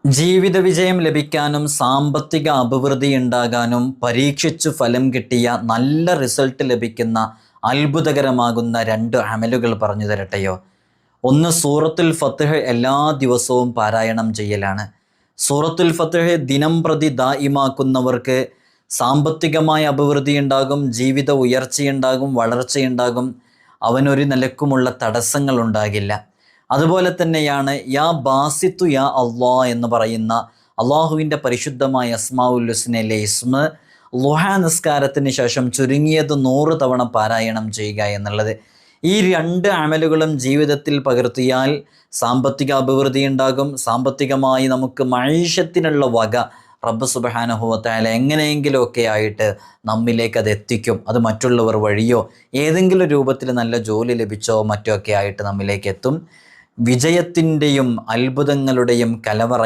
ജീവിത വിജയം ലഭിക്കാനും സാമ്പത്തിക അഭിവൃദ്ധി ഉണ്ടാകാനും പരീക്ഷിച്ചു ഫലം കിട്ടിയ നല്ല റിസൾട്ട് ലഭിക്കുന്ന അത്ഭുതകരമാകുന്ന 2 അമലുകൾ പറഞ്ഞു തരട്ടെയോ. ഒന്ന്, സൂറത്തുൽ ഫത്ഹ് എല്ലാ ദിവസവും പാരായണം ചെയ്യലാണ്. സൂറത്തുൽ ഫത്ഹ് ദിനം പ്രതി ദായിമാക്കുന്നവർക്ക് സാമ്പത്തികമായ അഭിവൃദ്ധി ഉണ്ടാകും, ജീവിത ഉയർച്ചയുണ്ടാകും, വളർച്ചയുണ്ടാകും. അവനൊരു നിലക്കുമുള്ള തടസ്സങ്ങൾ ഉണ്ടാകില്ല. അതുപോലെ തന്നെയാണ് യാ ബാസിത്തു യാ അള്ളാ എന്ന് പറയുന്ന അള്ളാഹുവിൻ്റെ പരിശുദ്ധമായ അസ്മാഉൽ ഹുസ്നയിലെ ഇസ്മ ളുഹാ നിസ്കാരത്തിന് ശേഷം ചുരുങ്ങിയത് 100 തവണ പാരായണം ചെയ്യുക എന്നുള്ളത്. ഈ 2 അമലുകളും ജീവിതത്തിൽ പകർത്തിയാൽ സാമ്പത്തിക അഭിവൃദ്ധി ഉണ്ടാകും. സാമ്പത്തികമായി നമുക്ക് മഈശത്തിനുള്ള വക റബ്ബ് സുബ്ഹാനഹു വ തആല എങ്ങനെയെങ്കിലുമൊക്കെ ആയിട്ട് നമ്മിലേക്ക് അത് എത്തിക്കും. അത് മറ്റുള്ളവർ വഴിയോ ഏതെങ്കിലും രൂപത്തിൽ നല്ല ജോലി ലഭിച്ചോ മറ്റോ ഒക്കെ ആയിട്ട് നമ്മിലേക്ക് എത്തും. വിജയത്തിൻ്റെയും അത്ഭുതങ്ങളുടെയും കലവറ